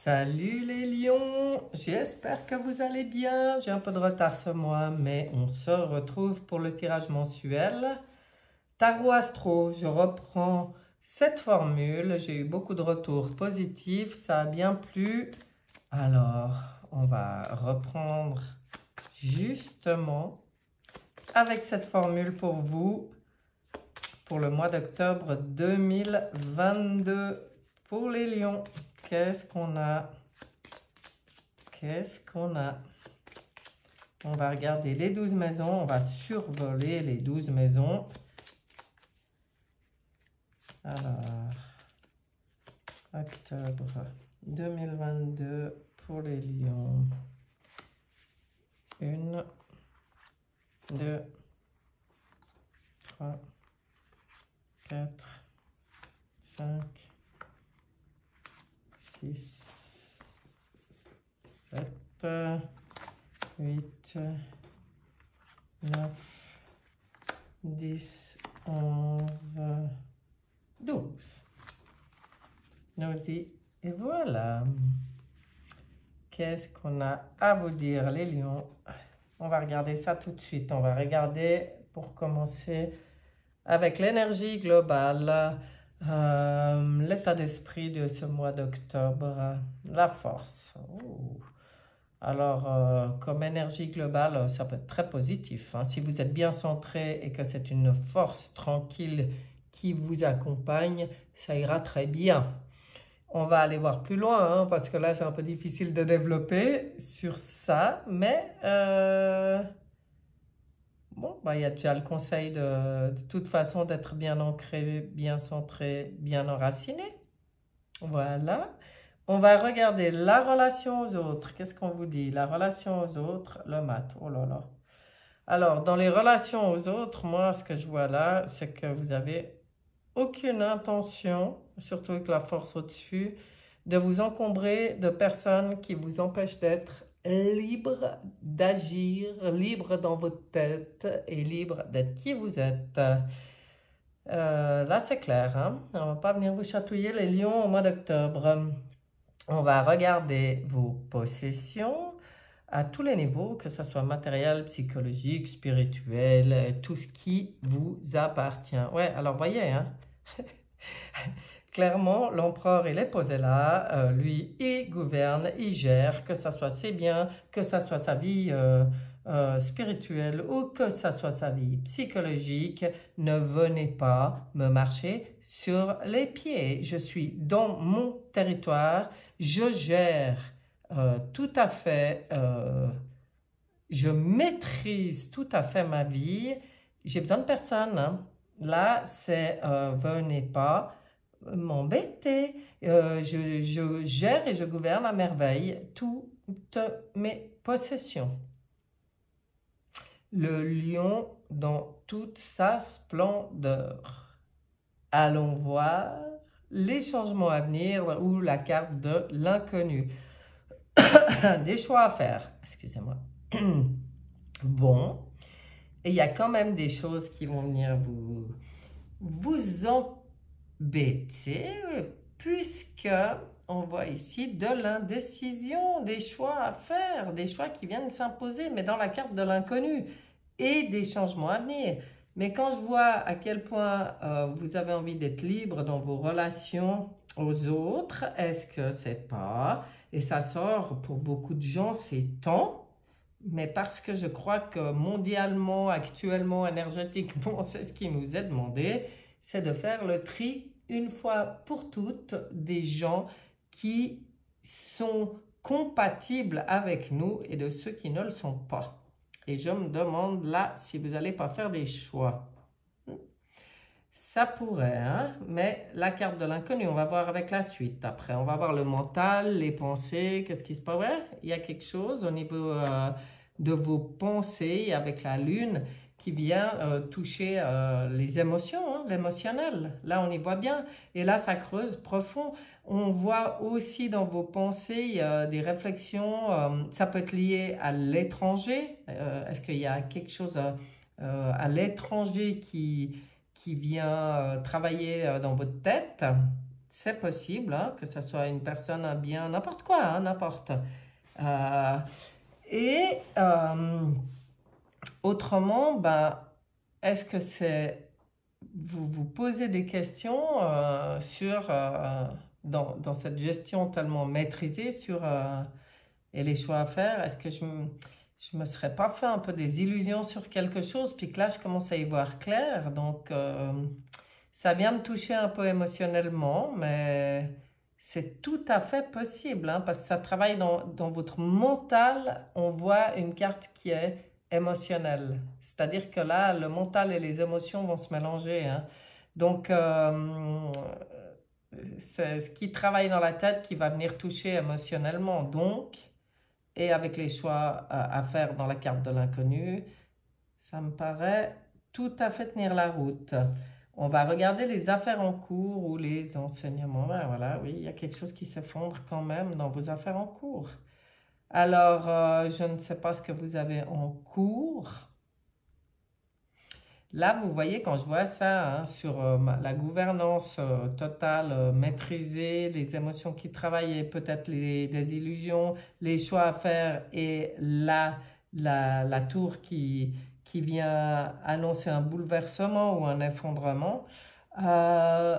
Salut les lions, j'espère que vous allez bien. J'ai un peu de retard ce mois, mais on se retrouve pour le tirage mensuel. Tarot Astro, je reprends cette formule. J'ai eu beaucoup de retours positifs, ça a bien plu. Alors, on va reprendre justement avec cette formule pour vous pour le mois d'octobre 2022 pour les lions. Qu'est-ce qu'on a? On va regarder les 12 maisons, on va survoler les 12 maisons. Alors, octobre 2022 pour les lions. 1, 2, 3, 4, 5, 6, 7, 8, 9, 10, 11, 12. Nous-y, et voilà. Qu'est-ce qu'on a à vous dire, les lions? On va regarder ça tout de suite. On va regarder, pour commencer, avec l'énergie globale. L'état d'esprit de ce mois d'octobre, la force. Alors, comme énergie globale, ça peut être très positif, hein. Si vous êtes bien centré et que c'est une force tranquille qui vous accompagne, ça ira très bien. On va aller voir plus loin, hein, parce que là, c'est un peu difficile de développer sur ça, mais bon, bah, y a déjà le conseil de toute façon d'être bien ancré, bien centré, bien enraciné. Voilà. On va regarder la relation aux autres. Qu'est-ce qu'on vous dit? La relation aux autres, le mat. Oh là là. Alors, dans les relations aux autres, moi, ce que je vois là, c'est que vous avez aucune intention, surtout avec la force au-dessus, de vous encombrer de personnes qui vous empêchent d'être libre d'agir, libre dans votre tête et libre d'être qui vous êtes. Là, c'est clair, hein? On ne va pas venir vous chatouiller les lions au mois d'octobre. On va regarder vos possessions à tous les niveaux, que ce soit matériel, psychologique, spirituel, tout ce qui vous appartient. Ouais, alors voyez, hein? Clairement, l'empereur, il est posé là, lui, il gouverne, il gère, que ce soit ses biens, que ce soit sa vie spirituelle ou que ce soit sa vie psychologique. Ne venez pas me marcher sur les pieds. Je suis dans mon territoire, je gère tout à fait, je maîtrise tout à fait ma vie. J'ai besoin de personne, hein. Là, c'est venez pas m'embêter. Je gère et je gouverne à merveille toutes mes possessions. Le lion dans toute sa splendeur. Allons voir les changements à venir ou la carte de l'inconnu. Des choix à faire, excusez-moi. Bon, et il y a quand même des choses qui vont venir vous embêter, puisque on voit ici de l'indécision, des choix à faire, des choix qui viennent s'imposer, mais dans la carte de l'inconnu, et des changements à venir. Mais quand je vois à quel point vous avez envie d'être libre dans vos relations aux autres, est-ce que c'est pas, et ça sort pour beaucoup de gens, c'est temps, mais parce que je crois que mondialement, actuellement, énergétiquement, c'est ce qui nous est demandé, c'est de faire le tri une fois pour toutes des gens qui sont compatibles avec nous et de ceux qui ne le sont pas. Et je me demande là si vous n'allez pas faire des choix. Ça pourrait, hein? Mais la carte de l'inconnu, on va voir avec la suite. Après, on va voir le mental, les pensées, qu'est-ce qui se passe? Ouais, il y a quelque chose au niveau de vos pensées avec la lune qui vient toucher les émotions, hein, l'émotionnel. Là, on y voit bien. Et là, ça creuse profond. On voit aussi dans vos pensées des réflexions. Ça peut être lié à l'étranger. Est-ce qu'il y a quelque chose à l'étranger qui vient travailler dans votre tête? c'est possible, hein, que ce soit une personne, un bien, n'importe quoi, hein, n'importe. Euh, et autrement, ben, est-ce que c'est... Vous vous posez des questions dans cette gestion tellement maîtrisée et les choix à faire, est-ce que je me serais pas fait un peu des illusions sur quelque chose, puis que là, je commence à y voir clair. Donc, ça vient me toucher un peu émotionnellement, mais c'est tout à fait possible, hein, parce que ça travaille dans votre mental. On voit une carte qui est émotionnelle. C'est-à-dire que là, le mental et les émotions vont se mélanger, hein. Donc, c'est ce qui travaille dans la tête qui va venir toucher émotionnellement. Donc, et avec les choix à faire dans la carte de l'inconnu, ça me paraît tout à fait tenir la route. On va regarder les affaires en cours ou les enseignements. Ben voilà, oui, il y a quelque chose qui s'effondre quand même dans vos affaires en cours. Alors, je ne sais pas ce que vous avez en cours. Là, vous voyez, quand je vois ça, hein, sur la gouvernance totale, maîtrisée, les émotions qui travaillent et peut-être des illusions, les choix à faire et la tour qui vient annoncer un bouleversement ou un effondrement. Euh,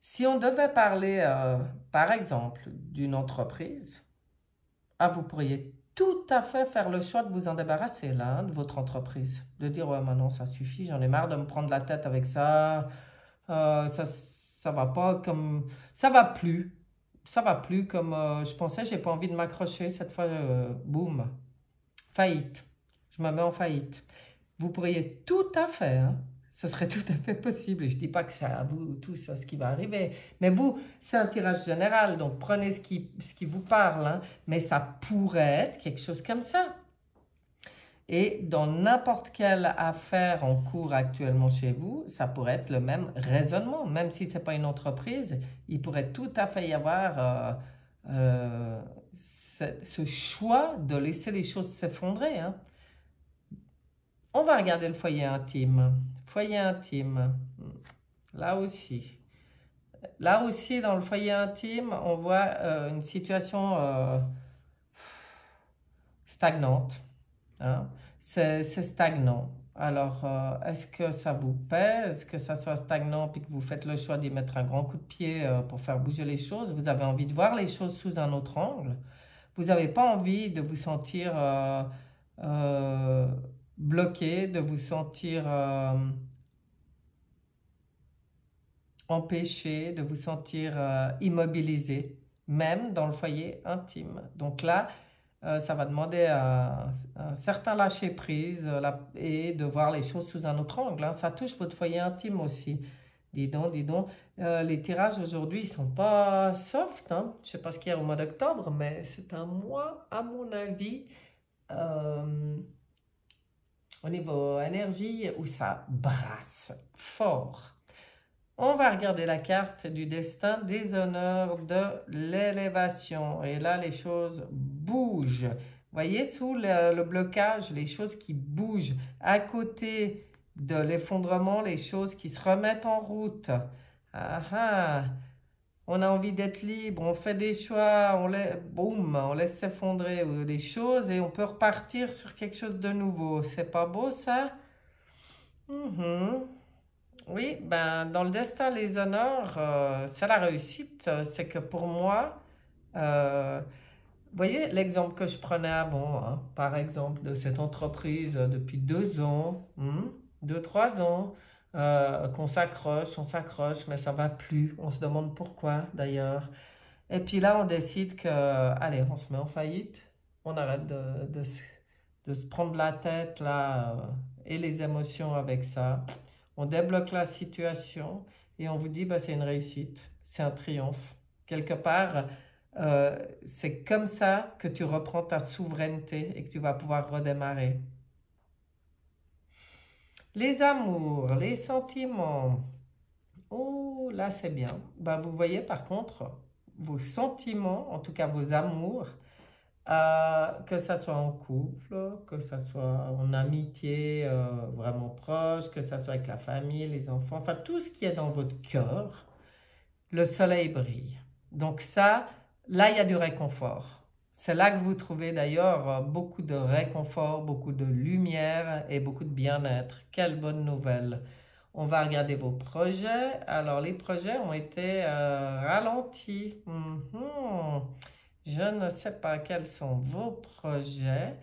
Si on devait parler, par exemple, d'une entreprise, ah, vous pourriez tout à fait faire le choix de vous en débarrasser, là, hein, de votre entreprise. De dire, ouais, maintenant, ça suffit, j'en ai marre de me prendre la tête avec ça. Ça va pas comme... Ça va plus. Ça va plus comme je pensais, j'ai pas envie de m'accrocher. Cette fois, boum, faillite. Je me mets en faillite. Vous pourriez tout à fait, hein, ce serait tout à fait possible. Et je ne dis pas que c'est à vous tous ce qui va arriver. Mais vous, c'est un tirage général, donc prenez ce qui vous parle. Hein, mais ça pourrait être quelque chose comme ça. Et dans n'importe quelle affaire en cours actuellement chez vous, ça pourrait être le même raisonnement. Même si ce n'est pas une entreprise, il pourrait tout à fait y avoir ce choix de laisser les choses s'effondrer. Hein. On va regarder le foyer intime. Foyer intime. Là aussi. Là aussi, dans le foyer intime, on voit une situation stagnante. Hein. C'est stagnant. Alors, est-ce que ça vous pèse que ça soit stagnant puis que vous faites le choix d'y mettre un grand coup de pied pour faire bouger les choses? Vous avez envie de voir les choses sous un autre angle. Vous n'avez pas envie de vous sentir bloqué, de vous sentir empêché, de vous sentir immobilisé, même dans le foyer intime. Donc là, ça va demander un certain lâcher-prise et de voir les choses sous un autre angle. Hein. Ça touche votre foyer intime aussi. Dis donc, dis donc. Les tirages aujourd'hui, ils sont pas soft. Hein. Je ne sais pas ce qu'il y a au mois d'octobre, mais c'est un mois, à mon avis, au niveau énergie, où ça brasse fort. On va regarder la carte du destin, des honneurs, de l'élévation. Et là, les choses bougent. Vous voyez, sous le blocage, les choses qui bougent. À côté de l'effondrement, les choses qui se remettent en route. Ah ah, on a envie d'être libre, on fait des choix, boum, on laisse s'effondrer les choses et on peut repartir sur quelque chose de nouveau. C'est pas beau ça? Oui, ben, dans le destin, les honneurs, c'est la réussite. C'est que pour moi, vous voyez l'exemple que je prenais avant, hein, par exemple, de cette entreprise depuis 2 ans, 2, 3 ans, qu'on s'accroche, on s'accroche, mais ça va plus. On se demande pourquoi d'ailleurs. Et puis là, on décide que, allez, on se met en faillite, on arrête de se prendre la tête là, et les émotions avec ça. On débloque la situation et on vous dit, bah, c'est une réussite, c'est un triomphe. Quelque part, c'est comme ça que tu reprends ta souveraineté et que tu vas pouvoir redémarrer. Les amours, les sentiments. Oh, là, c'est bien. Bah, vous voyez, par contre, vos sentiments, en tout cas vos amours, que ça soit en couple, que ça soit en amitié vraiment proche, que ça soit avec la famille, les enfants, enfin tout ce qui est dans votre cœur, le soleil brille. Donc ça, là, il y a du réconfort. C'est là que vous trouvez d'ailleurs beaucoup de réconfort, beaucoup de lumière et beaucoup de bien-être. Quelle bonne nouvelle! On va regarder vos projets. Alors, les projets ont été ralentis. Je ne sais pas quels sont vos projets,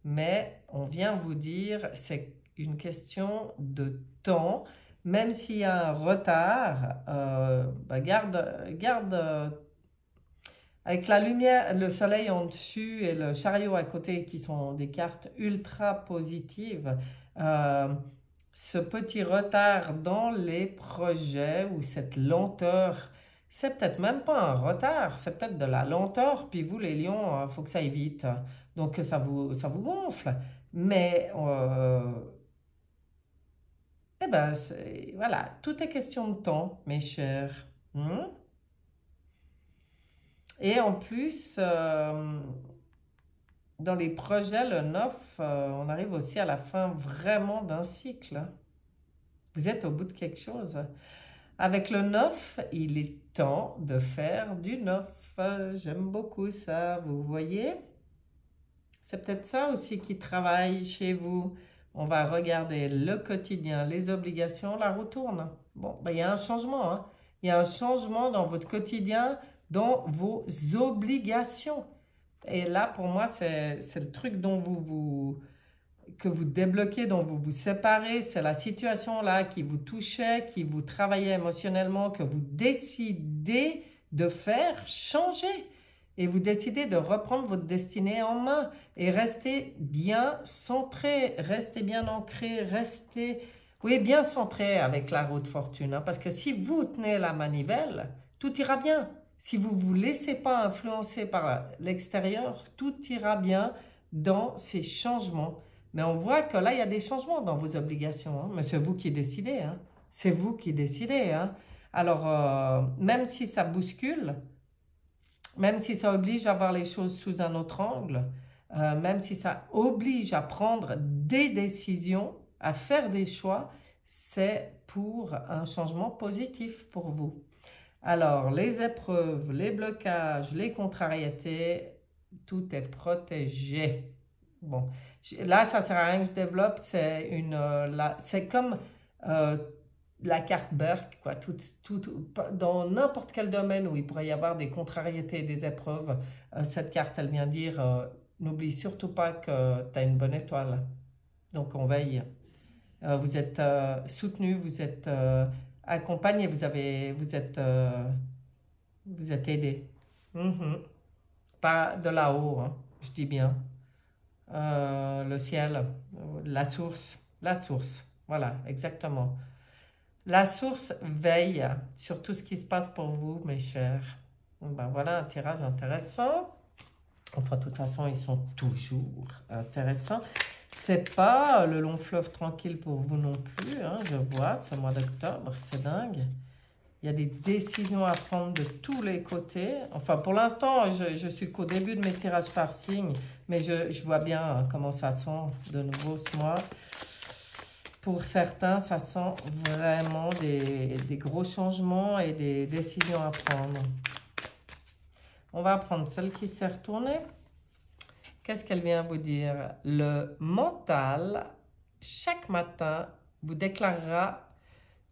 mais on vient vous dire c'est une question de temps. Même s'il y a un retard, garde avec la lumière, le soleil en dessus et le chariot à côté qui sont des cartes ultra positives. Ce petit retard dans les projets ou cette lenteur, c'est peut-être même pas un retard, c'est peut-être de la lenteur. Puis vous, les lions, il faut que ça aille vite. Donc ça vous gonfle. Mais eh ben, voilà, tout est question de temps, mes chers. Et en plus, dans les projets, le 9, on arrive aussi à la fin vraiment d'un cycle. Vous êtes au bout de quelque chose. Avec le 9, il est temps de faire du 9. J'aime beaucoup ça, vous voyez? C'est peut-être ça aussi qui travaille chez vous. On va regarder le quotidien, les obligations, la roue tourne. Bon, ben, il y a un changement. Hein? Il y a un changement dans votre quotidien, dans vos obligations. Et là, pour moi, c'est le truc que vous débloquez, dont vous vous séparez. C'est la situation là qui vous touchait, qui vous travaillait émotionnellement, que vous décidez de faire changer. Et vous décidez de reprendre votre destinée en main et restez bien centré, restez bien ancré, restez bien centré avec la roue de fortune. Hein, parce que si vous tenez la manivelle, tout ira bien. Si vous ne vous laissez pas influencer par l'extérieur, tout ira bien dans ces changements. Mais on voit que là, il y a des changements dans vos obligations. Hein, mais c'est vous qui décidez. Hein, c'est vous qui décidez. Hein. Alors, même si ça bouscule, même si ça oblige à voir les choses sous un autre angle, même si ça oblige à prendre des décisions, à faire des choix, c'est pour un changement positif pour vous. Alors, les épreuves, les blocages, les contrariétés, tout est protégé. Bon, là, ça ne sert à rien que je développe, c'est comme la carte Berk, quoi, dans n'importe quel domaine où il pourrait y avoir des contrariétés, des épreuves, cette carte, elle vient dire, n'oublie surtout pas que tu as une bonne étoile. Donc, on veille. Vous êtes soutenu, vous êtes accompagné, vous êtes aidé. Pas de là-haut, hein, je dis bien. Le ciel, la source, voilà, exactement. La source veille sur tout ce qui se passe pour vous, mes chers. Ben voilà un tirage intéressant. Enfin, de toute façon, ils sont toujours intéressants. C'est pas le long fleuve tranquille pour vous non plus, hein, je vois, ce mois d'octobre, c'est dingue. Il y a des décisions à prendre de tous les côtés. Enfin, pour l'instant, je suis qu'au début de mes tirages par signe, mais je vois bien comment ça sent de nouveau ce mois. Pour certains, ça sent vraiment des gros changements et des décisions à prendre. On va prendre celle qui s'est retournée. Qu'est-ce qu'elle vient vous dire? Le mental, chaque matin, vous déclarera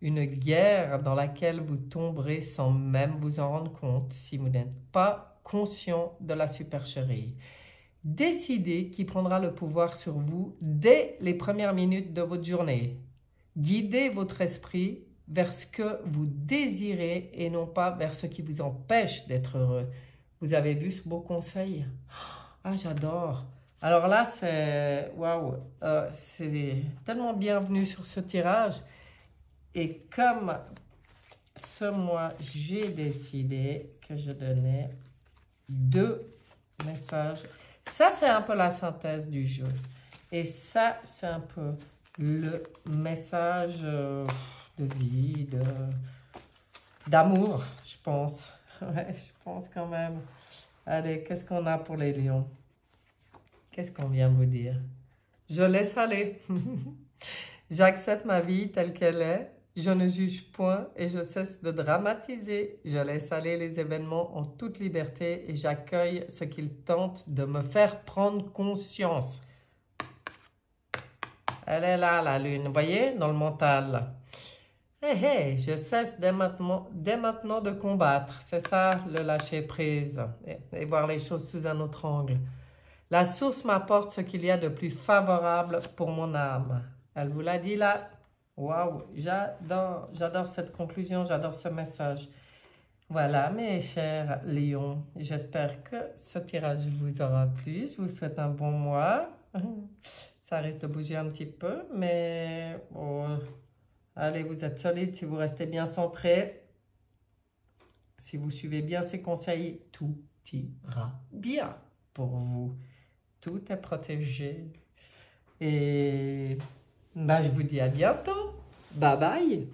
une guerre dans laquelle vous tomberez sans même vous en rendre compte si vous n'êtes pas conscient de la supercherie. Décidez qui prendra le pouvoir sur vous dès les premières minutes de votre journée. Guidez votre esprit vers ce que vous désirez et non pas vers ce qui vous empêche d'être heureux. Vous avez vu ce beau conseil? Ah, j'adore! Alors là, c'est... Waouh! C'est tellement bienvenu sur ce tirage. Et comme ce mois, j'ai décidé que je donnais 2 messages. Ça, c'est un peu la synthèse du jeu. Et ça, c'est un peu le message de vie, d'amour, je pense. Ouais, je pense quand même. Allez, qu'est-ce qu'on a pour les lions? Qu'est-ce qu'on vient vous dire? Je laisse aller. J'accepte ma vie telle qu'elle est. Je ne juge point et je cesse de dramatiser. Je laisse aller les événements en toute liberté et j'accueille ce qu'ils tentent de me faire prendre conscience. Elle est là, la lune, vous voyez, dans le mental. Hé, je cesse dès maintenant de combattre. C'est ça, le lâcher prise et voir les choses sous un autre angle. La source m'apporte ce qu'il y a de plus favorable pour mon âme. Elle vous l'a dit là. Waouh, j'adore cette conclusion, j'adore ce message. Voilà, mes chers lions, j'espère que ce tirage vous aura plu. Je vous souhaite un bon mois. Ça risque de bouger un petit peu, mais oh, allez, vous êtes solide si vous restez bien centré. Si vous suivez bien ces conseils, tout ira bien pour vous. Tout est protégé. Et bah, je vous dis à bientôt. Bye bye.